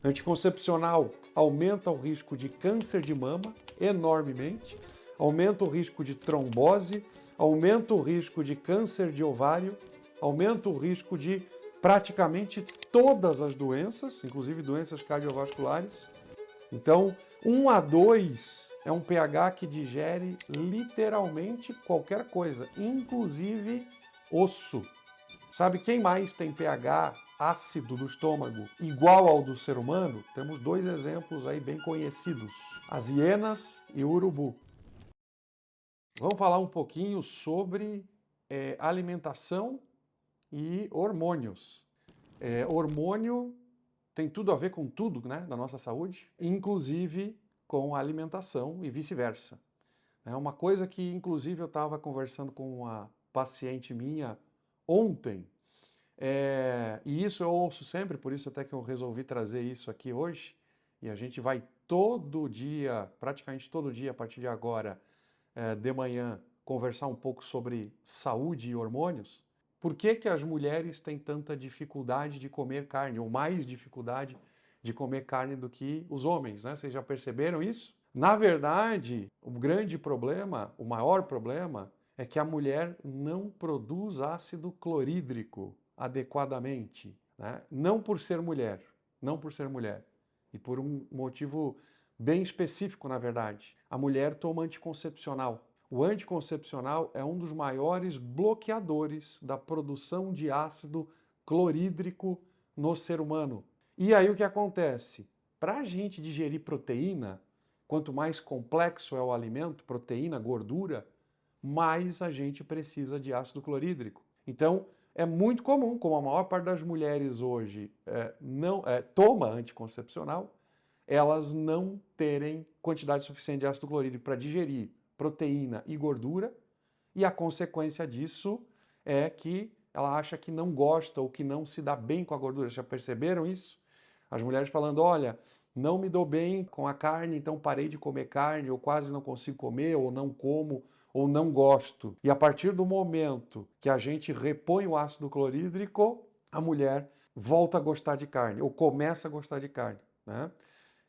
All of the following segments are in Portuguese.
Anticoncepcional aumenta o risco de câncer de mama enormemente, aumenta o risco de trombose, aumenta o risco de câncer de ovário, aumenta o risco de praticamente todas as doenças, inclusive doenças cardiovasculares. Então, 1 a 2 é um pH que digere literalmente qualquer coisa, inclusive osso. Sabe quem mais tem pH ácido do estômago igual ao do ser humano? Temos dois exemplos aí bem conhecidos: as hienas e o urubu. Vamos falar um pouquinho sobre alimentação e hormônios. Hormônio tem tudo a ver com tudo, né, da nossa saúde, inclusive com a alimentação e vice-versa. É uma coisa que, inclusive, eu estava conversando com uma paciente minha ontem, e isso eu ouço sempre, por isso até que eu resolvi trazer isso aqui hoje, e a gente vai todo dia, praticamente todo dia, a partir de agora, de manhã, conversar um pouco sobre saúde e hormônios. Por que que as mulheres têm tanta dificuldade de comer carne, ou mais dificuldade de comer carne do que os homens, né? Vocês já perceberam isso? Na verdade, o grande problema, o maior problema, é que a mulher não produz ácido clorídrico adequadamente, né? Não por ser mulher, não por ser mulher, e por um motivo bem específico, na verdade. A mulher toma anticoncepcional. O anticoncepcional é um dos maiores bloqueadores da produção de ácido clorídrico no ser humano. E aí o que acontece? Para a gente digerir proteína, quanto mais complexo é o alimento, proteína, gordura, mais a gente precisa de ácido clorídrico. Então, é muito comum, como a maior parte das mulheres hoje não toma anticoncepcional, elas não terem quantidade suficiente de ácido clorídrico para digerir proteína e gordura, e a consequência disso é que ela acha que não gosta ou que não se dá bem com a gordura. Já perceberam isso? As mulheres falando, olha, não me dou bem com a carne, então parei de comer carne, ou quase não consigo comer, ou não como, ou não gosto. E a partir do momento que a gente repõe o ácido clorídrico, a mulher volta a gostar de carne, ou começa a gostar de carne, né?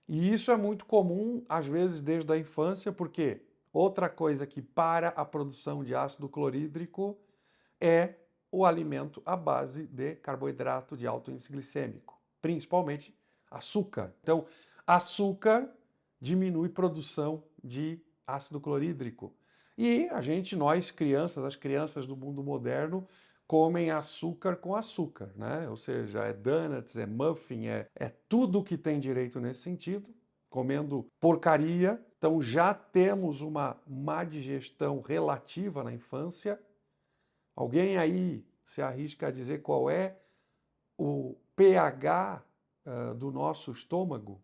E isso é muito comum, às vezes, desde a infância, porque outra coisa que para a produção de ácido clorídrico é o alimento à base de carboidrato de alto índice glicêmico, principalmente açúcar. Então, açúcar diminui produção de ácido clorídrico. E a gente, nós crianças, as crianças do mundo moderno, comem açúcar com açúcar, né? Ou seja, é donuts, é muffin, é tudo que tem direito nesse sentido, comendo porcaria. Então já temos uma má digestão relativa na infância. Alguém aí se arrisca a dizer qual é o pH do nosso estômago?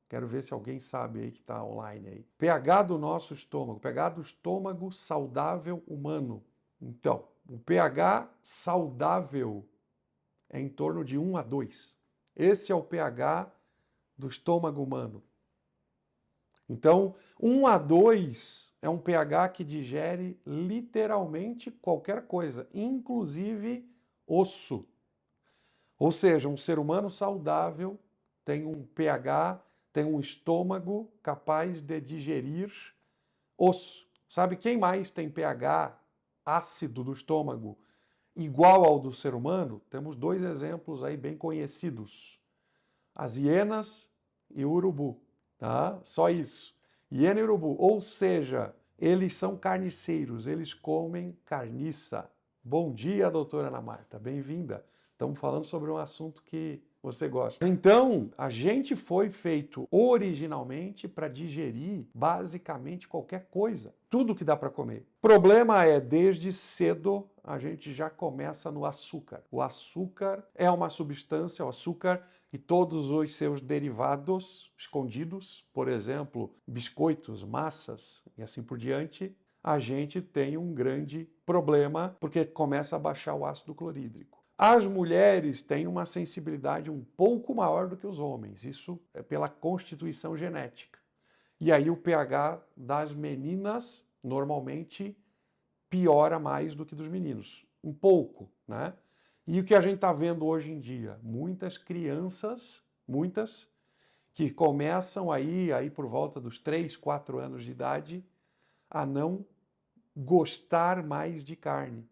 Quero ver se alguém sabe aí que está online aí. pH do nosso estômago, pH do estômago saudável humano. Então, o pH saudável é em torno de 1 a 2. Esse é o pH do estômago humano. Então, 1 a 2 é um pH que digere literalmente qualquer coisa, inclusive osso. Ou seja, um ser humano saudável tem um pH, tem um estômago capaz de digerir osso. Sabe quem mais tem pH ácido do estômago igual ao do ser humano? Temos dois exemplos aí bem conhecidos: as hienas e o urubu, tá? Só isso. Hiena e urubu, ou seja, eles são carniceiros, eles comem carniça. Bom dia, doutora Ana Marta, bem-vinda. Estamos falando sobre um assunto que você gosta. Então, a gente foi feito originalmente para digerir basicamente qualquer coisa, tudo que dá para comer. O problema é, desde cedo, a gente já começa no açúcar. O açúcar é uma substância, o açúcar e todos os seus derivados escondidos, por exemplo, biscoitos, massas e assim por diante, a gente tem um grande problema porque começa a baixar o ácido clorídrico. As mulheres têm uma sensibilidade um pouco maior do que os homens, isso é pela constituição genética. E aí o pH das meninas normalmente piora mais do que dos meninos, um pouco, né? E o que a gente está vendo hoje em dia? Muitas crianças, muitas, que começam aí por volta dos 3, 4 anos de idade, a não gostar mais de carne.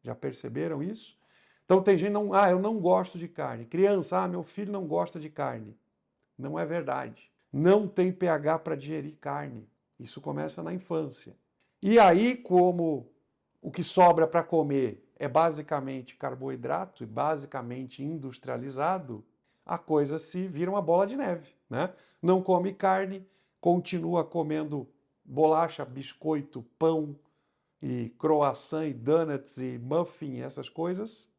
Já perceberam isso? Então tem gente que não, eu não gosto de carne. Criança, meu filho não gosta de carne. Não é verdade. Não tem pH para digerir carne. Isso começa na infância. E aí, como o que sobra para comer é basicamente carboidrato e basicamente industrializado, a coisa se vira uma bola de neve, né? Não come carne, continua comendo bolacha, biscoito, pão e croissant e donuts e muffin, essas coisas.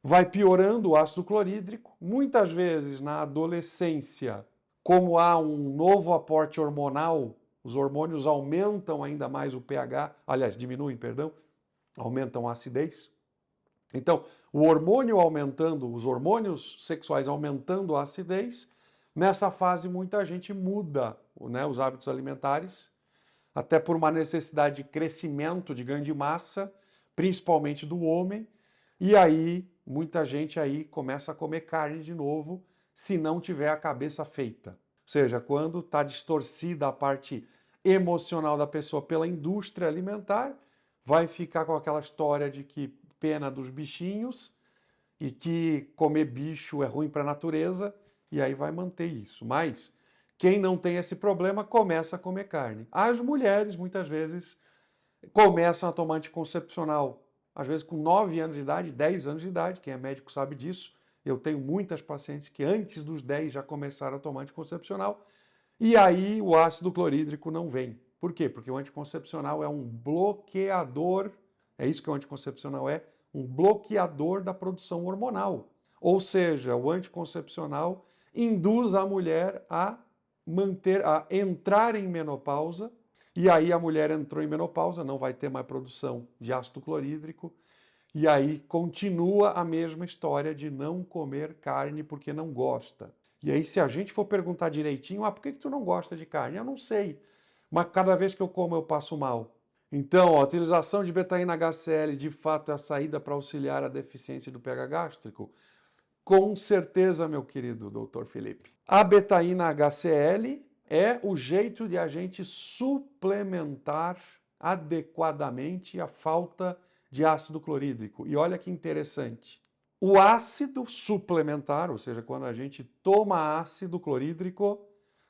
Vai piorando o ácido clorídrico. Muitas vezes na adolescência, como há um novo aporte hormonal, os hormônios aumentam ainda mais o pH, aliás, diminuem, perdão, aumentam a acidez. Então, o hormônio aumentando, os hormônios sexuais aumentando a acidez, nessa fase muita gente muda, né, os hábitos alimentares, até por uma necessidade de crescimento, de ganho de massa, principalmente do homem, e aí muita gente aí começa a comer carne de novo, se não tiver a cabeça feita. Ou seja, quando está distorcida a parte emocional da pessoa pela indústria alimentar, vai ficar com aquela história de que pena dos bichinhos e que comer bicho é ruim para a natureza, e aí vai manter isso. Mas quem não tem esse problema começa a comer carne. As mulheres, muitas vezes, começam a tomar anticoncepcional, às vezes com 9 anos de idade, 10 anos de idade, quem é médico sabe disso. Eu tenho muitas pacientes que antes dos 10 já começaram a tomar anticoncepcional, e aí o ácido clorídrico não vem. Por quê? Porque o anticoncepcional é um bloqueador, é isso que o anticoncepcional é, um bloqueador da produção hormonal. Ou seja, o anticoncepcional induz a mulher a entrar em menopausa, e aí a mulher entrou em menopausa, não vai ter mais produção de ácido clorídrico, e aí continua a mesma história de não comer carne porque não gosta. E aí se a gente for perguntar direitinho, por que tu não gosta de carne? Eu não sei, mas cada vez que eu como eu passo mal. Então, a utilização de betaína HCl de fato é a saída para auxiliar a deficiência do pH gástrico? Com certeza, meu querido doutor Felipe. A betaína HCl é o jeito de a gente suplementar adequadamente a falta de ácido clorídrico. E olha que interessante. O ácido suplementar, ou seja, quando a gente toma ácido clorídrico,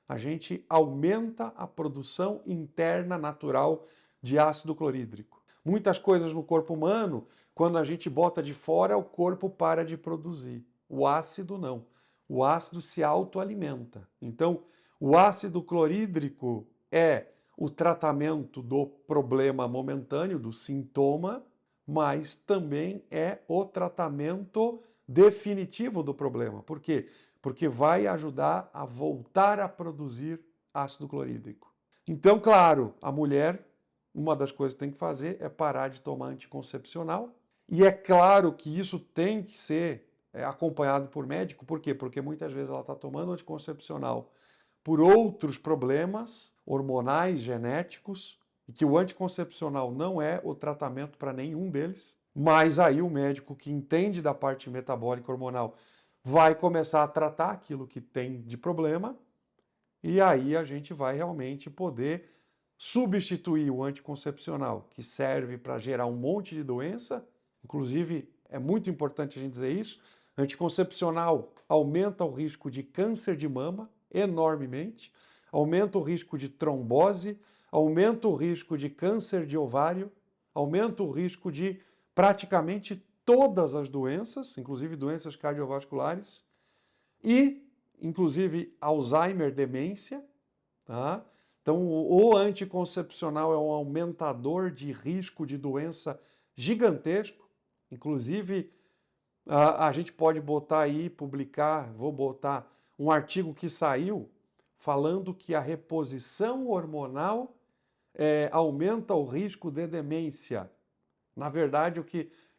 a gente aumenta a produção interna natural de ácido clorídrico. Muitas coisas no corpo humano, quando a gente bota de fora, o corpo para de produzir. O ácido não. O ácido se autoalimenta. Então, o ácido clorídrico é o tratamento do problema momentâneo, do sintoma, mas também é o tratamento definitivo do problema. Por quê? Porque vai ajudar a voltar a produzir ácido clorídrico. Então, claro, a mulher, uma das coisas que tem que fazer é parar de tomar anticoncepcional. E é claro que isso tem que ser acompanhado por médico. Por quê? Porque muitas vezes ela está tomando anticoncepcional por outros problemas hormonais, genéticos, e que o anticoncepcional não é o tratamento para nenhum deles. Mas aí o médico que entende da parte metabólica hormonal vai começar a tratar aquilo que tem de problema, e aí a gente vai realmente poder substituir o anticoncepcional, que serve para gerar um monte de doença. Inclusive, é muito importante a gente dizer isso, anticoncepcional aumenta o risco de câncer de mama enormemente, aumenta o risco de trombose, aumenta o risco de câncer de ovário, aumenta o risco de praticamente todas as doenças, inclusive doenças cardiovasculares e, inclusive, Alzheimer, demência, tá? Então, o anticoncepcional é um aumentador de risco de doença gigantesco. Inclusive, a gente pode botar aí, publicar, vou botar um artigo que saiu falando que a reposição hormonal aumenta o risco de demência. Na verdade,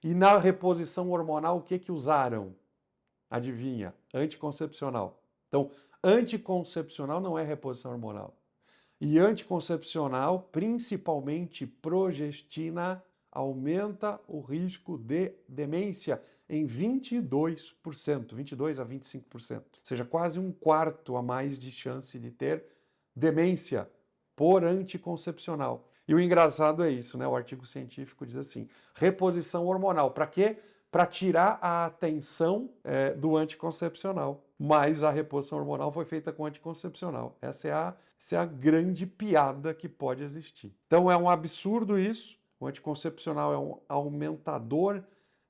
e na reposição hormonal, o que usaram? Adivinha? Anticoncepcional. Então, anticoncepcional não é reposição hormonal. E anticoncepcional, principalmente progestina, aumenta o risco de demência em 22%, 22 a 25%. Ou seja, quase um quarto a mais de chance de ter demência por anticoncepcional. E o engraçado é isso, né? O artigo científico diz assim, reposição hormonal. Para quê? Para tirar a atenção do anticoncepcional. Mas a reposição hormonal foi feita com anticoncepcional. Essa é a grande piada que pode existir. Então é um absurdo isso. O anticoncepcional é um aumentador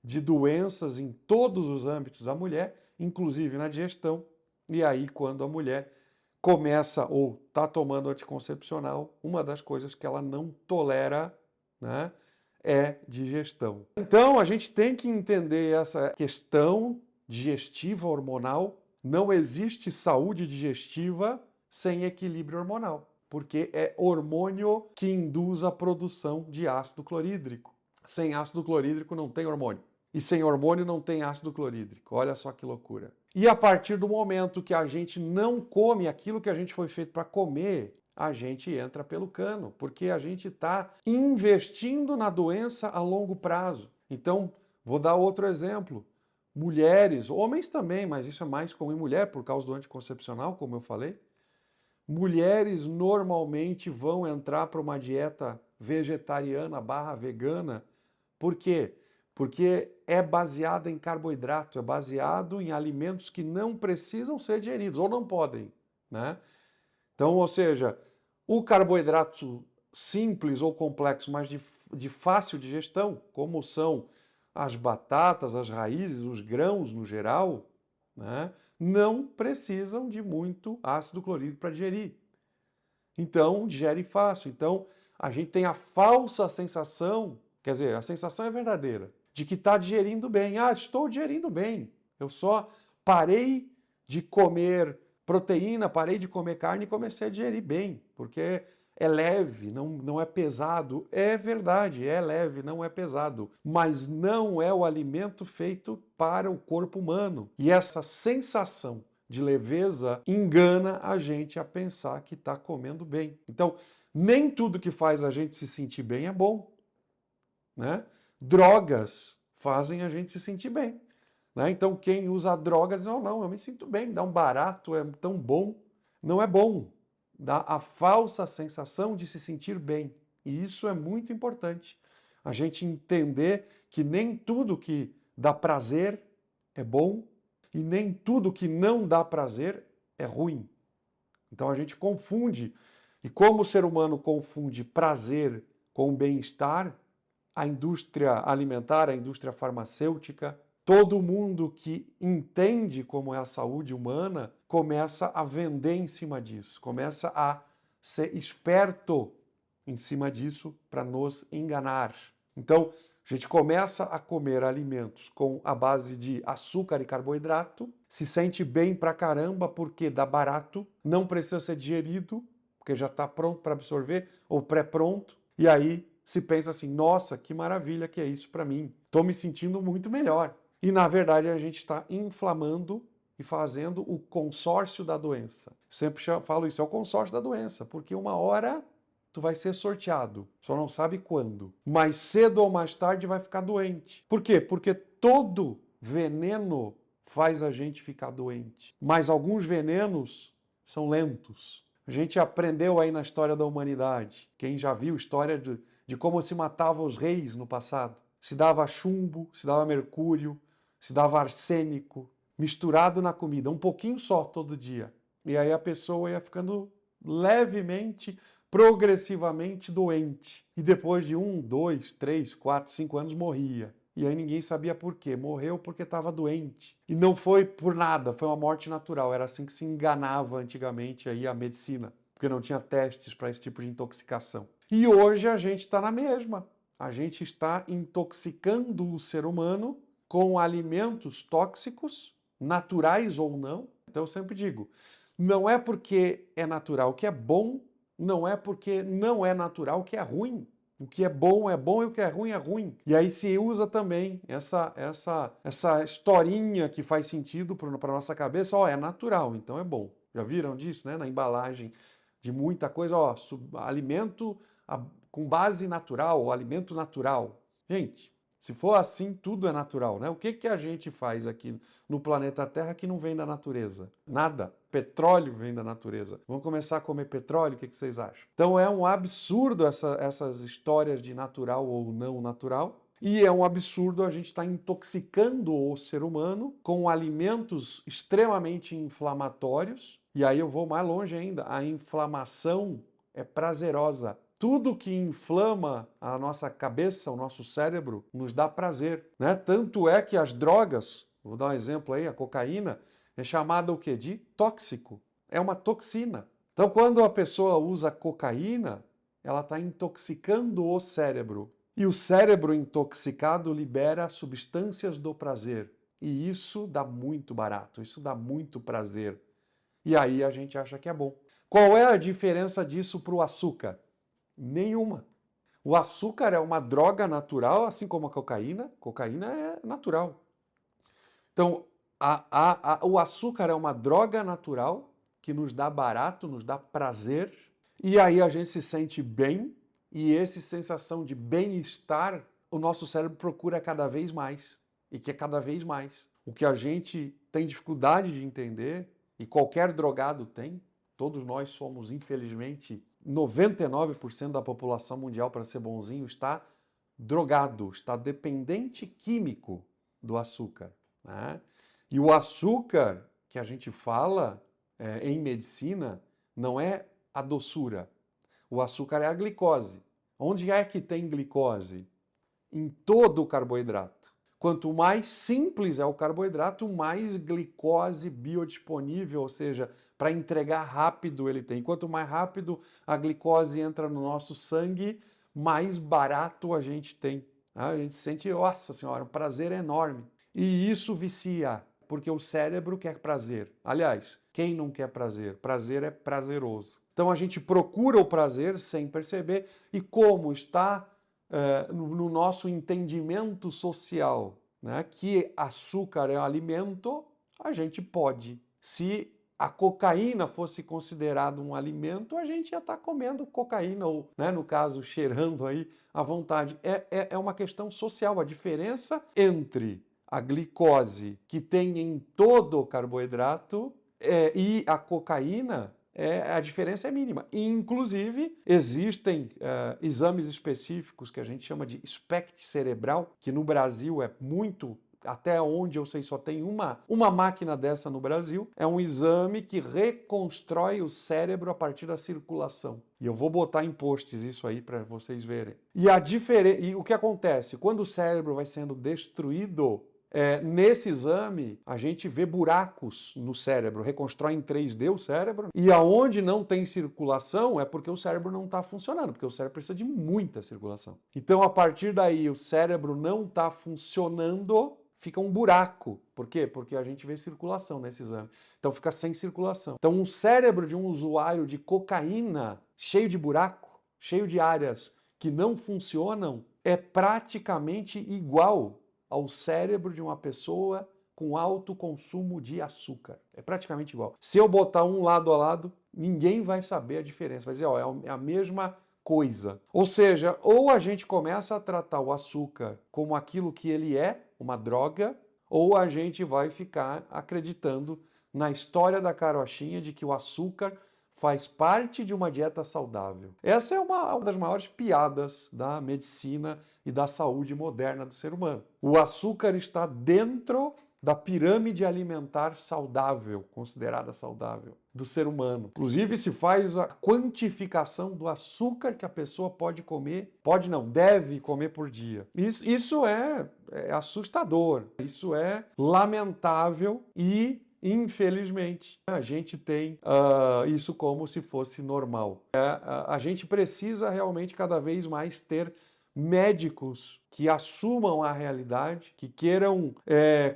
de doenças em todos os âmbitos da mulher, inclusive na digestão. E aí, quando a mulher começa ou está tomando anticoncepcional, uma das coisas que ela não tolera, né, é digestão. Então, a gente tem que entender essa questão digestiva hormonal. Não existe saúde digestiva sem equilíbrio hormonal, porque é hormônio que induz a produção de ácido clorídrico. Sem ácido clorídrico não tem hormônio. E sem hormônio não tem ácido clorídrico. Olha só que loucura. E a partir do momento que a gente não come aquilo que a gente foi feito para comer, a gente entra pelo cano, porque a gente está investindo na doença a longo prazo. Então, vou dar outro exemplo. Mulheres, homens também, mas isso é mais comum em mulher por causa do anticoncepcional, como eu falei. Mulheres normalmente vão entrar para uma dieta vegetariana / vegana. Por quê? Porque é baseada em carboidrato, é baseado em alimentos que não precisam ser digeridos, ou não podem, né? Então, ou seja, o carboidrato simples ou complexo, mas de fácil digestão, como são as batatas, as raízes, os grãos no geral, né, não precisam de muito ácido clorídrico para digerir. Então, digere fácil. Então, a gente tem a falsa sensação, quer dizer, a sensação é verdadeira, de que está digerindo bem. Ah, estou digerindo bem. Eu só parei de comer proteína, parei de comer carne e comecei a digerir bem, porque é leve, não é pesado. É verdade, é leve, não é pesado. Mas não é o alimento feito para o corpo humano. E essa sensação de leveza engana a gente a pensar que está comendo bem. Então, nem tudo que faz a gente se sentir bem é bom, né? Drogas fazem a gente se sentir bem, né? Então, quem usa drogas diz, não, eu me sinto bem, dá um barato, é tão bom. Não é bom. Dá a falsa sensação de se sentir bem. E isso é muito importante. A gente entender que nem tudo que dá prazer é bom e nem tudo que não dá prazer é ruim. Então a gente confunde. E como o ser humano confunde prazer com bem-estar, a indústria alimentar, a indústria farmacêutica, todo mundo que entende como é a saúde humana começa a vender em cima disso, começa a ser esperto em cima disso para nos enganar. Então, a gente começa a comer alimentos com a base de açúcar e carboidrato, se sente bem pra caramba porque dá barato, não precisa ser digerido, porque já está pronto para absorver ou pré-pronto, e aí se pensa assim, nossa, que maravilha que é isso para mim, estou me sentindo muito melhor. E na verdade a gente está inflamando e fazendo o consórcio da doença. Sempre falo isso, é o consórcio da doença, porque uma hora tu vai ser sorteado, só não sabe quando. Mais cedo ou mais tarde vai ficar doente. Por quê? Porque todo veneno faz a gente ficar doente. Mas alguns venenos são lentos. A gente aprendeu aí na história da humanidade, quem já viu história de como se matava os reis no passado. Se dava chumbo, se dava mercúrio, se dava arsênico, misturado na comida, um pouquinho só todo dia. E aí a pessoa ia ficando levemente, progressivamente doente. E depois de 1, 2, 3, 4, 5 anos morria. E aí ninguém sabia por quê. Morreu porque estava doente. E não foi por nada, foi uma morte natural. Era assim que se enganava antigamente aí a medicina, porque não tinha testes para esse tipo de intoxicação. E hoje a gente está na mesma. A gente está intoxicando o ser humano com alimentos tóxicos, naturais ou não. Então eu sempre digo, não é porque é natural que é bom, não é porque não é natural que é ruim. O que é bom e o que é ruim é ruim. E aí se usa também essa historinha que faz sentido para a nossa cabeça, é natural, então é bom. Já viram disso, né? Na embalagem de muita coisa, alimento com base natural, alimento natural. Gente, Se for assim, tudo é natural, né? O que que a gente faz aqui no planeta Terra que não vem da natureza? Nada. Petróleo vem da natureza. Vamos começar a comer petróleo? O que que vocês acham? Então é um absurdo essas histórias de natural ou não natural. E é um absurdo a gente estar intoxicando o ser humano com alimentos extremamente inflamatórios. E aí eu vou mais longe ainda. A inflamação é prazerosa. Tudo que inflama a nossa cabeça, o nosso cérebro, nos dá prazer, né? Tanto é que as drogas, vou dar um exemplo aí, a cocaína, é chamada o quê? De tóxico. É uma toxina. Então, quando a pessoa usa cocaína, ela está intoxicando o cérebro. E o cérebro intoxicado libera substâncias do prazer. E isso dá muito barato, isso dá muito prazer. E aí a gente acha que é bom. Qual é a diferença disso para o açúcar? Nenhuma. O açúcar é uma droga natural, assim como a cocaína. Cocaína é natural. Então, o açúcar é uma droga natural que nos dá barato, nos dá prazer, e aí a gente se sente bem, e essa sensação de bem-estar, o nosso cérebro procura cada vez mais, e quer cada vez mais. O que a gente tem dificuldade de entender, e qualquer drogado tem, todos nós somos, infelizmente, 99% da população mundial, para ser bonzinho, está drogado, está dependente químico do açúcar, né? E o açúcar que a gente fala em medicina não é a doçura. O açúcar é a glicose. Onde é que tem glicose? Em todo o carboidrato. Quanto mais simples é o carboidrato, mais glicose biodisponível, ou seja, para entregar rápido ele tem. Quanto mais rápido a glicose entra no nosso sangue, mais barato a gente tem. A gente sente, nossa senhora, um prazer enorme. E isso vicia, porque o cérebro quer prazer. Aliás, quem não quer prazer? Prazer é prazeroso. Então a gente procura o prazer sem perceber, e como está no nosso entendimento social, né, que açúcar é um alimento, a gente pode. Se a cocaína fosse considerada um alimento, a gente ia estar comendo cocaína, ou, né, no caso, cheirando aí à vontade. É uma questão social. A diferença entre a glicose que tem em todo o carboidrato e a cocaína, a diferença é mínima. Inclusive, existem exames específicos que a gente chama de SPECT cerebral, que no Brasil é muito, até onde eu sei, só tem uma máquina dessa no Brasil. É um exame que reconstrói o cérebro a partir da circulação. E eu vou botar em posts isso aí para vocês verem. E o que acontece? Quando o cérebro vai sendo destruído, nesse exame, a gente vê buracos no cérebro, reconstrói em 3D o cérebro, e aonde não tem circulação é porque o cérebro não está funcionando, porque o cérebro precisa de muita circulação. Então, a partir daí, o cérebro não está funcionando, fica um buraco. Por quê? Porque a gente vê circulação nesse exame. Então, fica sem circulação. Então, um cérebro de um usuário de cocaína, cheio de buraco, cheio de áreas que não funcionam, é praticamente igual ao cérebro de uma pessoa com alto consumo de açúcar. É praticamente igual. Se eu botar um lado a lado, ninguém vai saber a diferença. Vai dizer, ó, é a mesma coisa. Ou seja, ou a gente começa a tratar o açúcar como aquilo que ele é, uma droga, ou a gente vai ficar acreditando na história da carochinha de que o açúcar faz parte de uma dieta saudável. Essa é uma das maiores piadas da medicina e da saúde moderna do ser humano. O açúcar está dentro da pirâmide alimentar saudável, considerada saudável, do ser humano. Inclusive, se faz a quantificação do açúcar que a pessoa pode comer, pode não, deve comer por dia. Isso é assustador, isso é lamentável e infelizmente, a gente tem isso como se fosse normal. A gente precisa realmente cada vez mais ter médicos que assumam a realidade, que queiram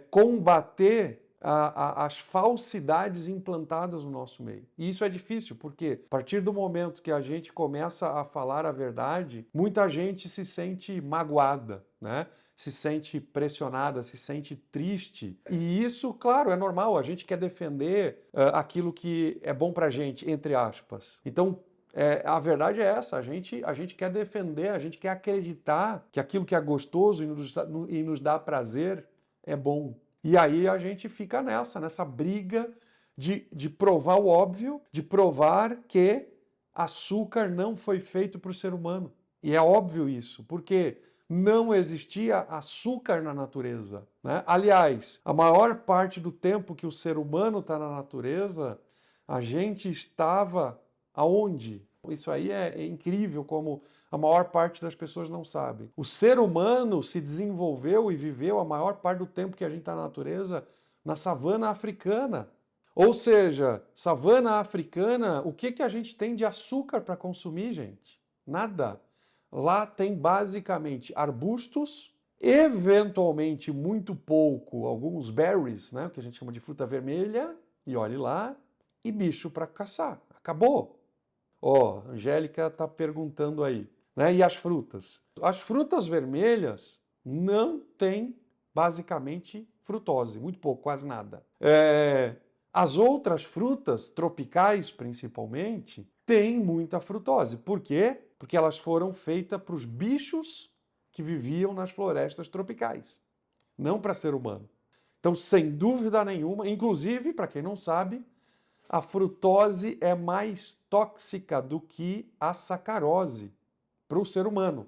combater as falsidades implantadas no nosso meio. E isso é difícil, porque a partir do momento que a gente começa a falar a verdade, muita gente se sente magoada, né? Se sente pressionada, se sente triste. E isso, claro, é normal. A gente quer defender aquilo que é bom pra gente, entre aspas. Então, A verdade é essa, a gente quer defender, a gente quer acreditar que aquilo que é gostoso e nos dá prazer é bom. E aí a gente fica nessa briga de provar o óbvio, de provar que açúcar não foi feito para o ser humano. E é óbvio isso, porque não existia açúcar na natureza, né? Aliás, a maior parte do tempo que o ser humano está na natureza, a gente estava aonde? Isso aí é incrível como a maior parte das pessoas não sabe. O ser humano se desenvolveu e viveu a maior parte do tempo que a gente está na natureza na savana africana. Ou seja, savana africana, o que a gente tem de açúcar para consumir, gente? Nada. Lá tem basicamente arbustos, eventualmente muito pouco, alguns berries, né, que a gente chama de fruta vermelha, e olhe lá, e bicho para caçar. Acabou. Ó, a Angélica está perguntando aí, né? E as frutas? As frutas vermelhas não têm basicamente frutose, muito pouco, quase nada. As outras frutas, tropicais principalmente, têm muita frutose. Por quê? Porque elas foram feitas para os bichos que viviam nas florestas tropicais, não para ser humano. Então, sem dúvida nenhuma, inclusive, para quem não sabe, a frutose é mais tóxica do que a sacarose para o ser humano,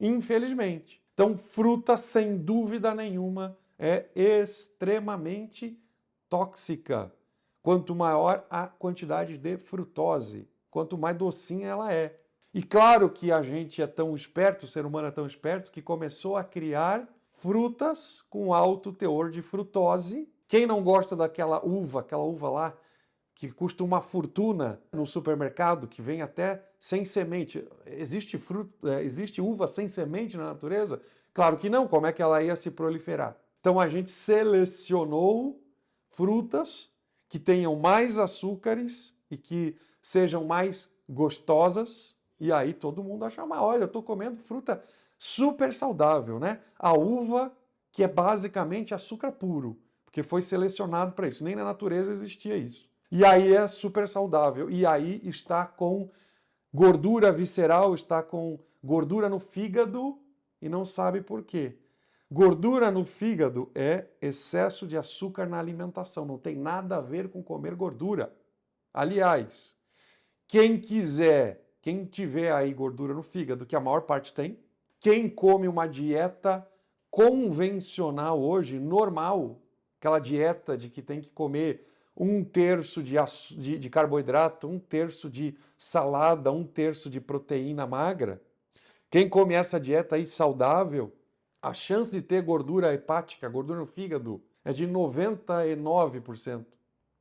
infelizmente. Então, fruta, sem dúvida nenhuma, é extremamente tóxica. Quanto maior a quantidade de frutose, quanto mais docinha ela é. E claro que a gente é tão esperto, o ser humano é tão esperto, que começou a criar frutas com alto teor de frutose. Quem não gosta daquela uva lá, que custa uma fortuna no supermercado, que vem até sem semente. Existe uva sem semente na natureza? Claro que não, como é que ela ia se proliferar? Então a gente selecionou frutas que tenham mais açúcares e que sejam mais gostosas, e aí todo mundo acha, mas olha, eu estou comendo fruta super saudável, né? A uva, que é basicamente açúcar puro, porque foi selecionado para isso, nem na natureza existia isso. E aí é super saudável, e aí está com gordura visceral, está com gordura no fígado e não sabe por quê. Gordura no fígado é excesso de açúcar na alimentação, não tem nada a ver com comer gordura. Aliás, quem tiver aí gordura no fígado, que a maior parte tem, quem come uma dieta convencional hoje, normal, aquela dieta de que tem que comer 1/3 de carboidrato, 1/3 de salada, 1/3 de proteína magra, quem come essa dieta aí saudável, a chance de ter gordura hepática, gordura no fígado, é de 99%.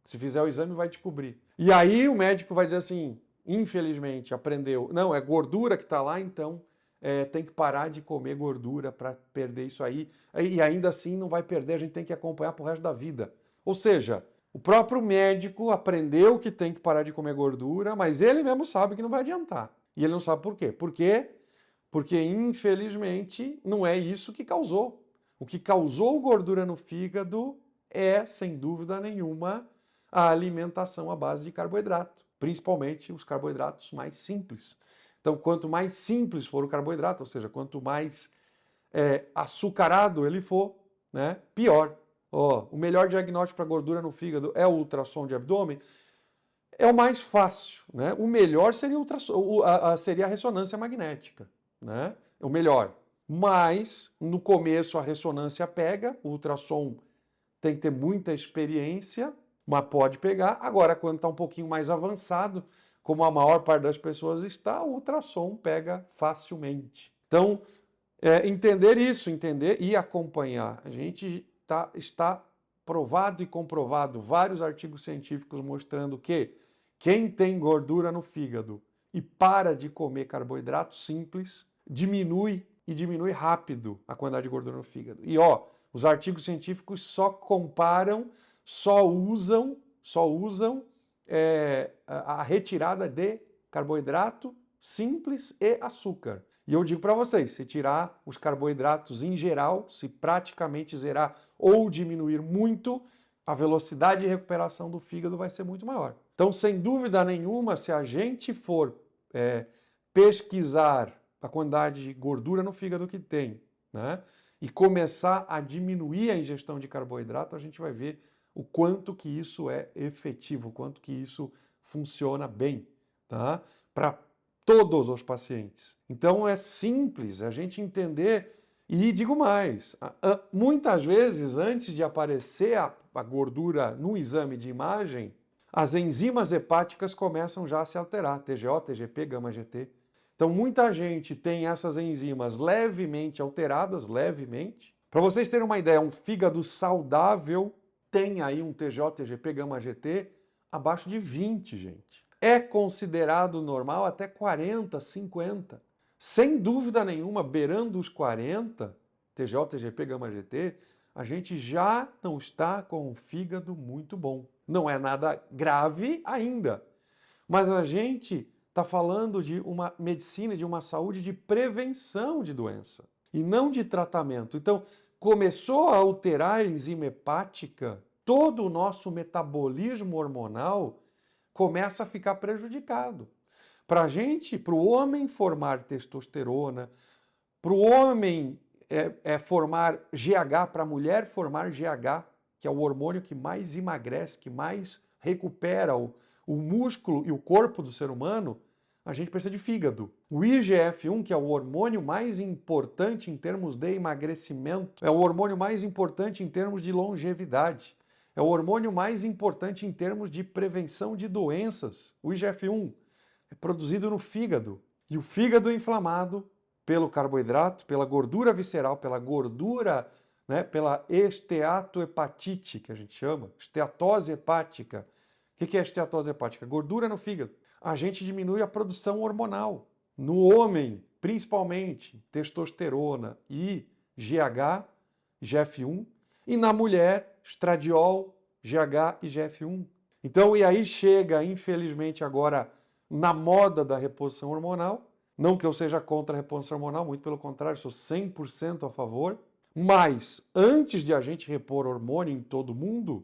Se fizer o exame, vai descobrir. E aí o médico vai dizer assim, infelizmente, aprendeu, não, é gordura que está lá, então tem que parar de comer gordura para perder isso aí. E ainda assim não vai perder, a gente tem que acompanhar pro resto da vida. Ou seja, o próprio médico aprendeu que tem que parar de comer gordura, mas ele mesmo sabe que não vai adiantar. E ele não sabe por quê. Por quê? Porque, infelizmente, não é isso que causou. O que causou gordura no fígado é, sem dúvida nenhuma, a alimentação à base de carboidrato, principalmente os carboidratos mais simples. Então, quanto mais simples for o carboidrato, ou seja, quanto mais açucarado ele for, né, pior. O melhor diagnóstico para gordura no fígado é o ultrassom de abdômen. É o mais fácil, né? O melhor seria, seria a ressonância magnética, né? É o melhor. Mas, no começo, a ressonância pega, o ultrassom tem que ter muita experiência, mas pode pegar. Agora, quando está um pouquinho mais avançado, como a maior parte das pessoas está, o ultrassom pega facilmente. Então, entender isso, entender e acompanhar. A gente está provado e comprovado, vários artigos científicos mostrando que quem tem gordura no fígado e para de comer carboidrato simples, diminui rápido a quantidade de gordura no fígado. E os artigos científicos só comparam, só usam a retirada de carboidrato simples e açúcar. E eu digo para vocês, se tirar os carboidratos em geral, se praticamente zerar ou diminuir muito, a velocidade de recuperação do fígado vai ser muito maior. Então, sem dúvida nenhuma, se a gente for pesquisar a quantidade de gordura no fígado que tem, né, e começar a diminuir a ingestão de carboidrato, a gente vai ver o quanto que isso é efetivo, o quanto que isso funciona bem, tá? Para todos os pacientes. Então é simples a gente entender, e digo mais, muitas vezes antes de aparecer a gordura no exame de imagem, as enzimas hepáticas começam já a se alterar, TGO, TGP, gama-GT. Então muita gente tem essas enzimas levemente alteradas, levemente. Para vocês terem uma ideia, um fígado saudável tem aí um TGO, TGP, gama-GT abaixo de 20, gente. É considerado normal até 40, 50. Sem dúvida nenhuma, beirando os 40, TGO, TGP, gama-GT, a gente já não está com um fígado muito bom. Não é nada grave ainda, mas a gente está falando de uma medicina, de uma saúde de prevenção de doença e não de tratamento. Então, começou a alterar a enzima hepática, todo o nosso metabolismo hormonal começa a ficar prejudicado. Para a gente, para o homem formar testosterona, para o homem formar GH, para a mulher formar GH, que é o hormônio que mais emagrece, que mais recupera o músculo e o corpo do ser humano, a gente precisa de fígado. O IGF-1, que é o hormônio mais importante em termos de emagrecimento, é o hormônio mais importante em termos de longevidade, é o hormônio mais importante em termos de prevenção de doenças. O IGF-1 é produzido no fígado. E o fígado inflamado pelo carboidrato, pela gordura visceral, pela gordura, né, pela esteatohepatite, que a gente chama, esteatose hepática. O que é esteatose hepática? Gordura no fígado. A gente diminui a produção hormonal. No homem, principalmente, testosterona e GH, IGF-1, e na mulher, estradiol, GH e IGF-1. Então, e aí chega, infelizmente, agora na moda da reposição hormonal. Não que eu seja contra a reposição hormonal, muito pelo contrário, sou 100% a favor. Mas, antes de a gente repor hormônio em todo mundo,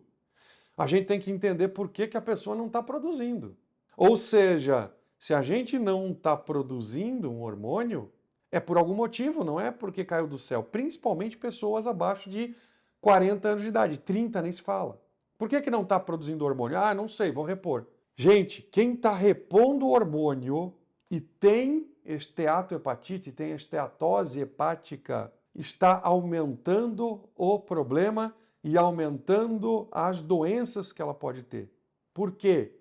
a gente tem que entender por que a pessoa não está produzindo. Ou seja, se a gente não está produzindo um hormônio, é por algum motivo, não é porque caiu do céu. Principalmente pessoas abaixo de 40 anos de idade, 30 nem se fala. Por que não está produzindo hormônio? Ah, não sei, vou repor. Gente, quem está repondo hormônio e tem esteatohepatite, tem esteatose hepática, está aumentando o problema e aumentando as doenças que ela pode ter. Por quê?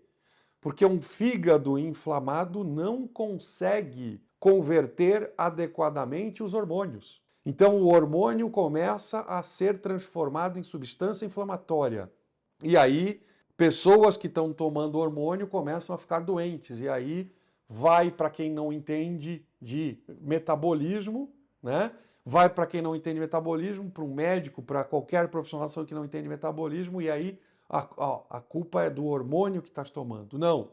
Porque um fígado inflamado não consegue converter adequadamente os hormônios. Então o hormônio começa a ser transformado em substância inflamatória. E aí, pessoas que estão tomando hormônio começam a ficar doentes. E aí vai para quem não entende de metabolismo, né? Vai para quem não entende metabolismo, para um médico, para qualquer profissional de saúde que não entende metabolismo, e aí a culpa é do hormônio que estás tomando. Não.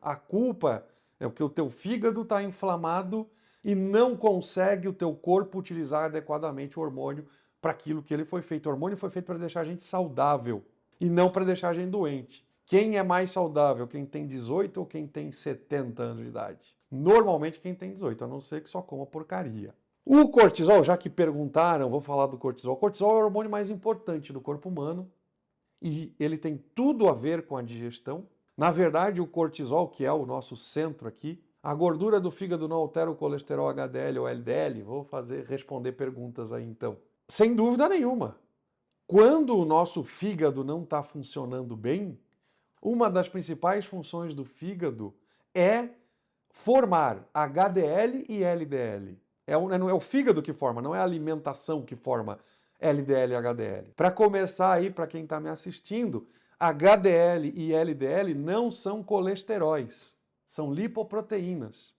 A culpa é que o teu fígado está inflamado e não consegue o teu corpo utilizar adequadamente o hormônio para aquilo que ele foi feito. O hormônio foi feito para deixar a gente saudável e não para deixar a gente doente. Quem é mais saudável? Quem tem 18 ou quem tem 70 anos de idade? Normalmente quem tem 18, a não ser que só coma porcaria. O cortisol, já que perguntaram, vou falar do cortisol. O cortisol é o hormônio mais importante do corpo humano e ele tem tudo a ver com a digestão. Na verdade, o cortisol, que é o nosso centro aqui, a gordura do fígado não altera o colesterol HDL ou LDL? Vou responder perguntas aí então. Sem dúvida nenhuma. Quando o nosso fígado não está funcionando bem, uma das principais funções do fígado é formar HDL e LDL. É o fígado que forma, não é a alimentação que forma LDL e HDL. Para começar aí, para quem está me assistindo, HDL e LDL não são colesteróis, são lipoproteínas.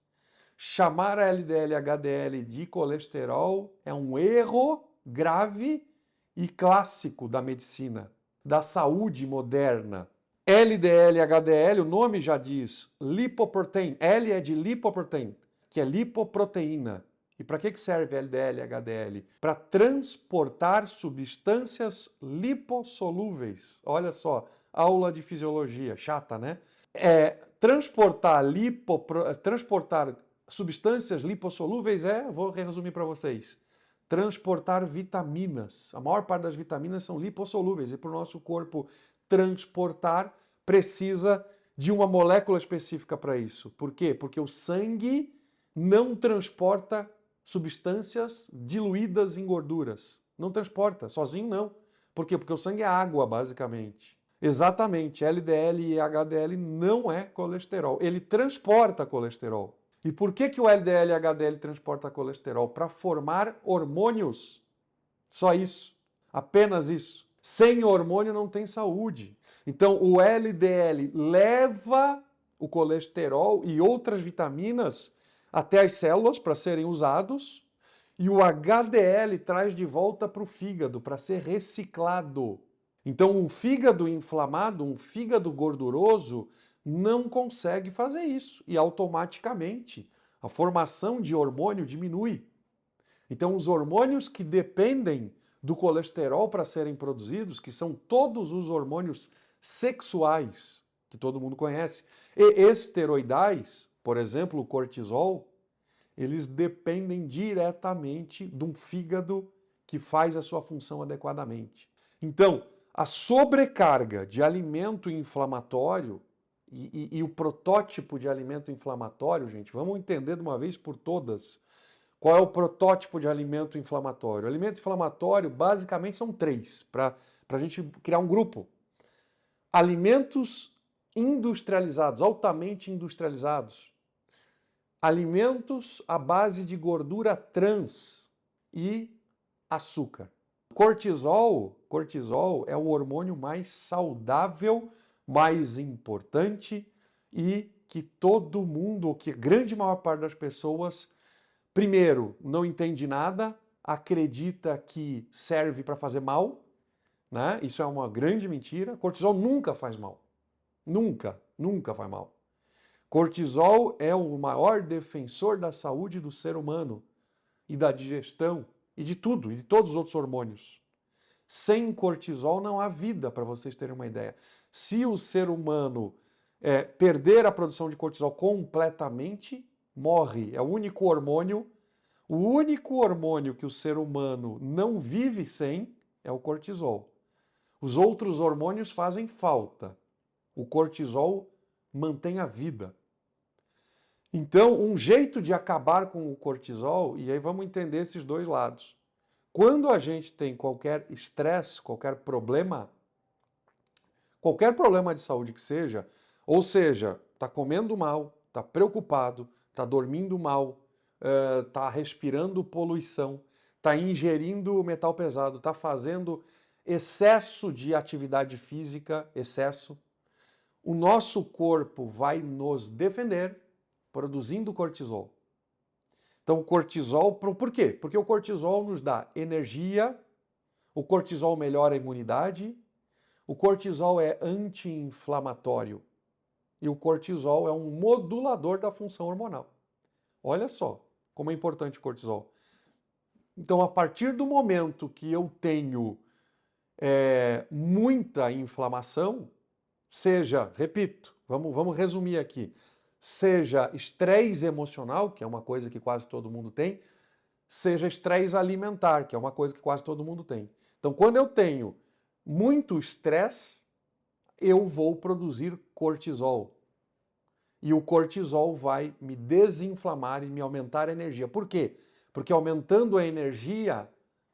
Chamar a LDL e HDL de colesterol é um erro grave e clássico da medicina, da saúde moderna. LDL e HDL, o nome já diz, lipoprotein. L é de lipoprotein, que é lipoproteína. E para que serve LDL e HDL? Para transportar substâncias lipossolúveis. Olha só, aula de fisiologia, chata, né? transportar substâncias lipossolúveis vou resumir para vocês, transportar vitaminas. A maior parte das vitaminas são lipossolúveis e para o nosso corpo transportar precisa de uma molécula específica para isso. Por quê? Porque o sangue não transporta substâncias diluídas em gorduras. Não transporta, sozinho não. Por quê? Porque o sangue é água, basicamente. Exatamente, LDL e HDL não é colesterol. Ele transporta colesterol. E por que o LDL e HDL transporta colesterol? Para formar hormônios. Só isso. Apenas isso. Sem hormônio não tem saúde. Então o LDL leva o colesterol e outras vitaminas até as células para serem usados e o HDL traz de volta para o fígado para ser reciclado. Então um fígado inflamado, um fígado gorduroso não consegue fazer isso e automaticamente a formação de hormônio diminui. Então os hormônios que dependem do colesterol para serem produzidos, que são todos os hormônios sexuais, que todo mundo conhece, e esteroidais, por exemplo, o cortisol, eles dependem diretamente de um fígado que faz a sua função adequadamente. Então, a sobrecarga de alimento inflamatório e o protótipo de alimento inflamatório, gente, vamos entender de uma vez por todas qual é o protótipo de alimento inflamatório. O alimento inflamatório, basicamente, são 3, para a gente criar um grupo. Alimentos industrializados, altamente industrializados. Alimentos à base de gordura trans e açúcar. Cortisol é o hormônio mais saudável, mais importante e que todo mundo, ou que a grande maior parte das pessoas, primeiro, não entende nada, acredita que serve para fazer mal, né? Isso é uma grande mentira. Cortisol nunca faz mal. Nunca, nunca faz mal. Cortisol é o maior defensor da saúde do ser humano e da digestão e de tudo, e de todos os outros hormônios. Sem cortisol não há vida, para vocês terem uma ideia. Se o ser humano perder a produção de cortisol completamente, morre. É o único hormônio que o ser humano não vive sem é o cortisol. Os outros hormônios fazem falta. O cortisol mantém a vida. Então, um jeito de acabar com o cortisol, e aí vamos entender esses dois lados. Quando a gente tem qualquer estresse, qualquer problema de saúde que seja, ou seja, está comendo mal, está preocupado, está dormindo mal, está respirando poluição, está ingerindo metal pesado, está fazendo excesso de atividade física, o nosso corpo vai nos defender produzindo cortisol. Então, o cortisol, por quê? Porque o cortisol nos dá energia, o cortisol melhora a imunidade, o cortisol é anti-inflamatório e o cortisol é um modulador da função hormonal. Olha só como é importante o cortisol. Então, a partir do momento que eu tenho muita inflamação, seja, repito, vamos resumir aqui, seja estresse emocional, que é uma coisa que quase todo mundo tem, seja estresse alimentar, que é uma coisa que quase todo mundo tem. Então, quando eu tenho muito estresse, eu vou produzir cortisol. E o cortisol vai me desinflamar e me aumentar a energia. Por quê? Porque aumentando a energia,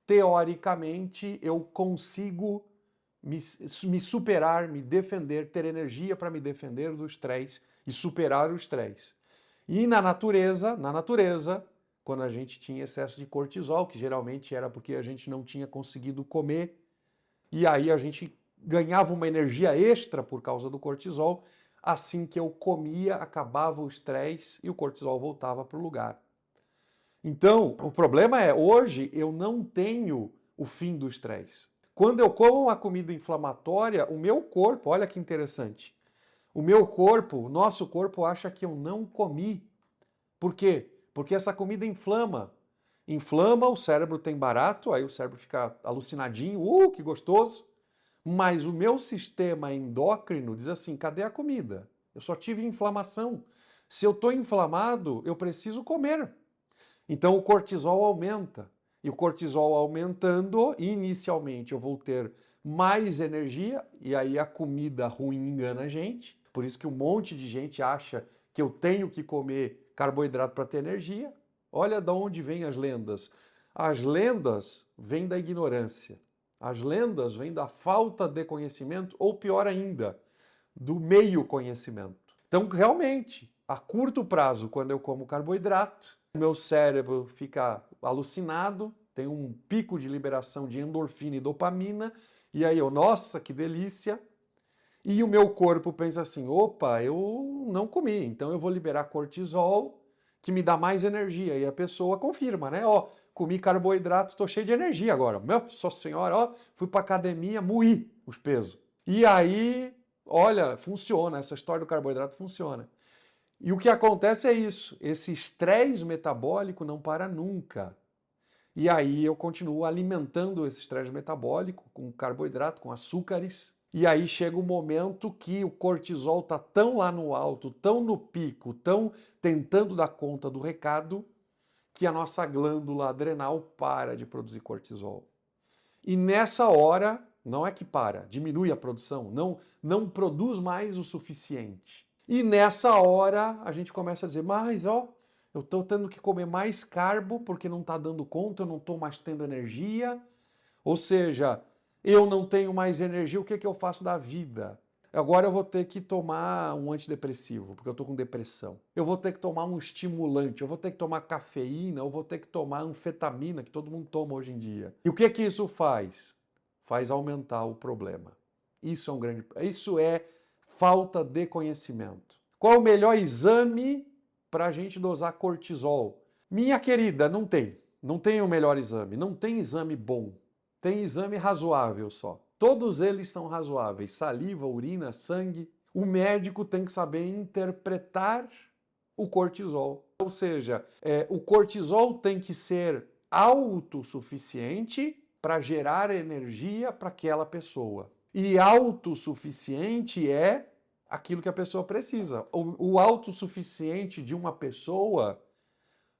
teoricamente, eu consigo me superar, me defender, ter energia para me defender do estresse e superar o estresse. E na natureza, quando a gente tinha excesso de cortisol, que geralmente era porque a gente não tinha conseguido comer, e aí a gente ganhava uma energia extra por causa do cortisol, assim que eu comia, acabava o estresse e o cortisol voltava para o lugar. Então, o problema é, hoje eu não tenho o fim do estresse. Quando eu como uma comida inflamatória, o meu corpo, olha que interessante, o nosso corpo acha que eu não comi. Por quê? Porque essa comida inflama. Inflama, o cérebro tem barato, aí o cérebro fica alucinadinho, que gostoso. Mas o meu sistema endócrino diz assim, cadê a comida? Eu só tive inflamação. Se eu estou inflamado, eu preciso comer. Então o cortisol aumenta. E o cortisol aumentando, inicialmente eu vou ter mais energia, e aí a comida ruim engana a gente. Por isso que um monte de gente acha que eu tenho que comer carboidrato para ter energia. Olha de onde vêm as lendas. As lendas vêm da ignorância. As lendas vêm da falta de conhecimento, ou pior ainda, do meio conhecimento. Então, realmente, a curto prazo, quando eu como carboidrato, meu cérebro fica alucinado, tem um pico de liberação de endorfina e dopamina, e aí eu, nossa, que delícia! E o meu corpo pensa assim, opa, eu não comi, então eu vou liberar cortisol, que me dá mais energia. E a pessoa confirma, né? Ó, comi carboidrato, estou cheio de energia agora. Nossa senhora, ó, fui para academia, moí os pesos. E aí, olha, funciona, essa história do carboidrato funciona. E o que acontece é isso, esse estresse metabólico não para nunca. E aí eu continuo alimentando esse estresse metabólico com carboidrato, com açúcares. E aí chega um momento que o cortisol está tão lá no alto, tão no pico, tão tentando dar conta do recado, que a nossa glândula adrenal para de produzir cortisol. E nessa hora, não é que para, diminui a produção, não produz mais o suficiente. E nessa hora a gente começa a dizer, mas ó, eu estou tendo que comer mais carbo porque não está dando conta, eu não estou mais tendo energia. Ou seja, eu não tenho mais energia, o que eu faço da vida? Agora eu vou ter que tomar um antidepressivo, porque eu estou com depressão. Eu vou ter que tomar um estimulante, eu vou ter que tomar cafeína, eu vou ter que tomar anfetamina, que todo mundo toma hoje em dia. E o que isso faz? Faz aumentar o problema. Isso é falta de conhecimento. Qual o melhor exame para a gente dosar cortisol? Minha querida, não tem. Não tem o melhor exame. Não tem exame bom. Tem exame razoável só. Todos eles são razoáveis. Saliva, urina, sangue. O médico tem que saber interpretar o cortisol. Ou seja, o cortisol tem que ser autossuficiente para gerar energia para aquela pessoa. E autossuficiente é aquilo que a pessoa precisa. O autossuficiente de uma pessoa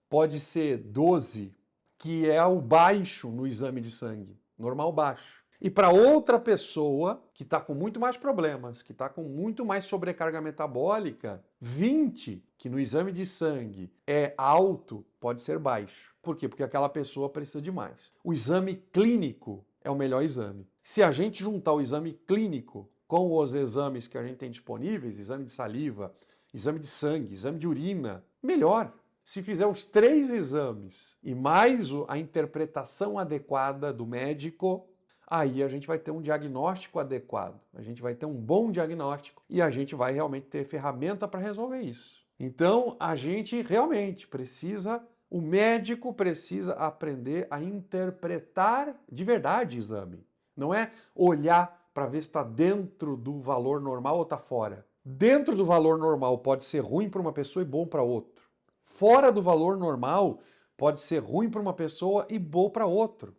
pode ser 12, que é o baixo no exame de sangue, normal baixo. E para outra pessoa que está com muito mais problemas, que está com muito mais sobrecarga metabólica, 20, que no exame de sangue é alto, pode ser baixo. Por quê? Porque aquela pessoa precisa de mais. O exame clínico é o melhor exame. Se a gente juntar o exame clínico com os exames que a gente tem disponíveis, exame de saliva, exame de sangue, exame de urina, melhor. Se fizer os 3 exames e mais a interpretação adequada do médico, aí a gente vai ter um diagnóstico adequado, a gente vai ter um bom diagnóstico e a gente vai realmente ter ferramenta para resolver isso. Então, a gente realmente precisa, o médico precisa aprender a interpretar de verdade o exame. Não é olhar para ver se está dentro do valor normal ou está fora. Dentro do valor normal pode ser ruim para uma pessoa e bom para outro. Fora do valor normal pode ser ruim para uma pessoa e bom para outro.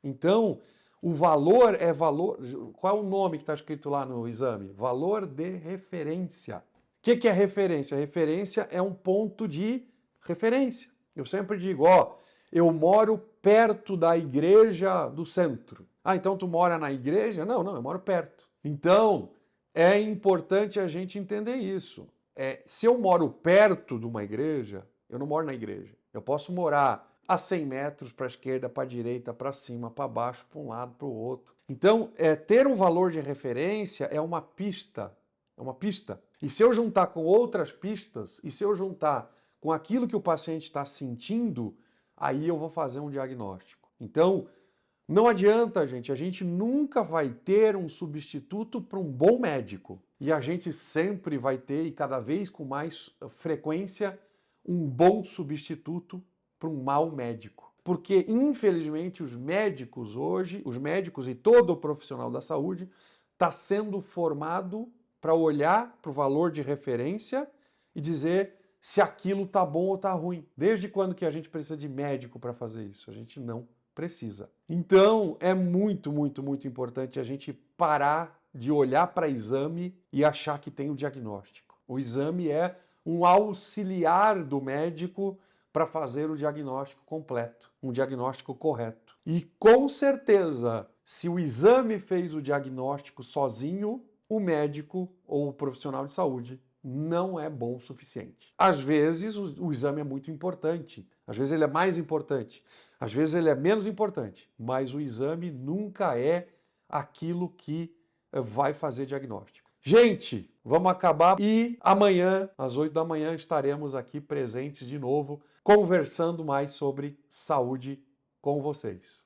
Então, o valor é valor... Qual é o nome que está escrito lá no exame? Valor de referência. O que é referência? Referência é um ponto de referência. Eu sempre digo, ó, eu moro perto da igreja do centro. Ah, então tu mora na igreja? Não, eu moro perto. Então, é importante a gente entender isso. Se eu moro perto de uma igreja, eu não moro na igreja. Eu posso morar a 100 metros para a esquerda, para a direita, para cima, para baixo, para um lado, para o outro. Então, ter um valor de referência é uma pista. É uma pista. E se eu juntar com outras pistas, e se eu juntar com aquilo que o paciente está sentindo, aí eu vou fazer um diagnóstico. Então, não adianta, gente, a gente nunca vai ter um substituto para um bom médico. E a gente sempre vai ter, e cada vez com mais frequência, um bom substituto para um mau médico. Porque, infelizmente, os médicos hoje, os médicos e todo o profissional da saúde, está sendo formado para olhar para o valor de referência e dizer se aquilo está bom ou está ruim. Desde quando que a gente precisa de médico para fazer isso? A gente não precisa. Então, é muito, muito, muito importante a gente parar de olhar para exame e achar que tem o diagnóstico. O exame é um auxiliar do médico para fazer o diagnóstico completo, um diagnóstico correto. E com certeza, se o exame fez o diagnóstico sozinho, o médico ou o profissional de saúde não é bom o suficiente. Às vezes o exame é muito importante, às vezes ele é mais importante, às vezes ele é menos importante, mas o exame nunca é aquilo que vai fazer diagnóstico. Gente, vamos acabar e amanhã, às 8 da manhã, estaremos aqui presentes de novo, conversando mais sobre saúde com vocês.